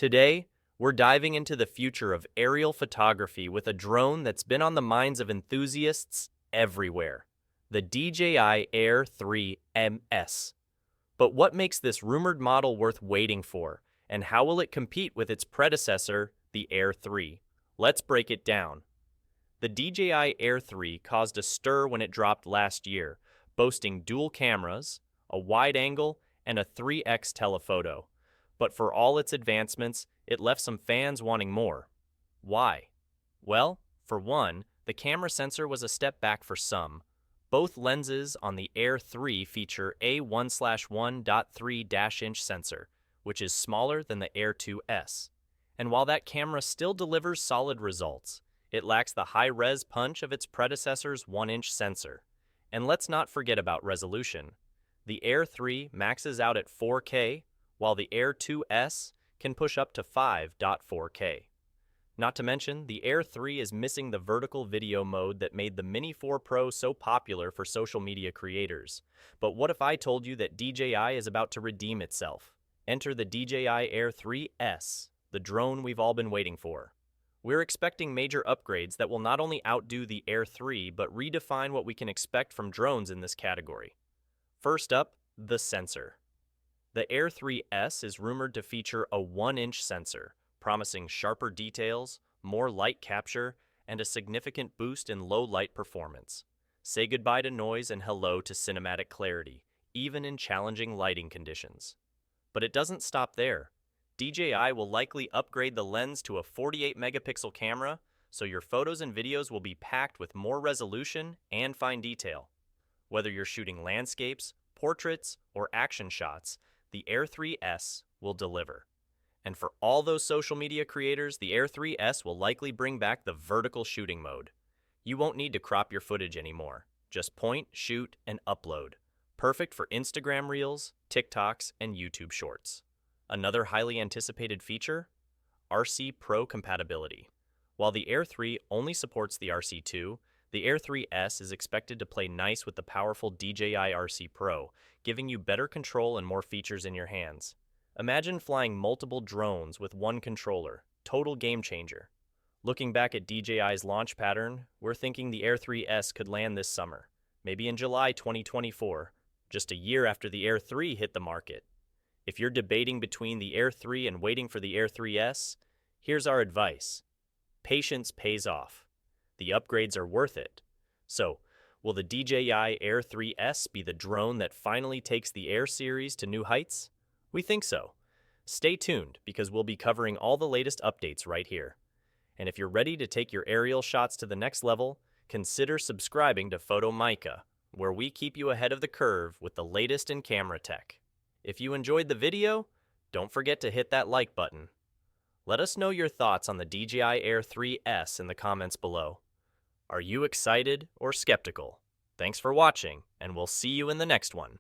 Today, we're diving into the future of aerial photography with a drone that's been on the minds of enthusiasts everywhere, the DJI Air 3 MS. But what makes this rumored model worth waiting for, and how will it compete with its predecessor, the Air 3? Let's break it down. The DJI Air 3 caused a stir when it dropped last year, boasting dual cameras, a wide angle, and a 3x telephoto. But for all its advancements, it left some fans wanting more. Why? Well, for one, the camera sensor was a step back for some. Both lenses on the Air 3 feature a 1/1.3-inch sensor, which is smaller than the Air 2S. And while that camera still delivers solid results, it lacks the high-res punch of its predecessor's 1-inch sensor. And let's not forget about resolution. The Air 3 maxes out at 4K, while the Air 2S can push up to 5.4K. Not to mention, the Air 3 is missing the vertical video mode that made the Mini 4 Pro so popular for social media creators. But what if I told you that DJI is about to redeem itself? Enter the DJI Air 3S, the drone we've all been waiting for. We're expecting major upgrades that will not only outdo the Air 3, but redefine what we can expect from drones in this category. First up, the sensor. The Air 3S is rumored to feature a 1-inch sensor, promising sharper details, more light capture, and a significant boost in low-light performance. Say goodbye to noise and hello to cinematic clarity, even in challenging lighting conditions. But it doesn't stop there. DJI will likely upgrade the lens to a 48-megapixel camera, so your photos and videos will be packed with more resolution and fine detail. Whether you're shooting landscapes, portraits, or action shots, the Air 3S will deliver. And for all those social media creators, the Air 3S will likely bring back the vertical shooting mode. You won't need to crop your footage anymore. Just point, shoot, and upload. Perfect for Instagram Reels, TikToks, and YouTube Shorts. Another highly anticipated feature? RC Pro compatibility. While the Air 3 only supports the RC2, the Air 3S is expected to play nice with the powerful DJI RC Pro, giving you better control and more features in your hands. Imagine flying multiple drones with one controller. Total game changer. Looking back at DJI's launch pattern, we're thinking the Air 3S could land this summer, maybe in July 2024, just a year after the Air 3 hit the market. If you're debating between the Air 3 and waiting for the Air 3S, here's our advice. Patience pays off. The upgrades are worth it. So, will the DJI Air 3S be the drone that finally takes the Air series to new heights? We think so. Stay tuned because we'll be covering all the latest updates right here. And if you're ready to take your aerial shots to the next level, consider subscribing to Photomaica, where we keep you ahead of the curve with the latest in camera tech. If you enjoyed the video, don't forget to hit that like button. Let us know your thoughts on the DJI Air 3S in the comments below. Are you excited or skeptical? Thanks for watching, and we'll see you in the next one.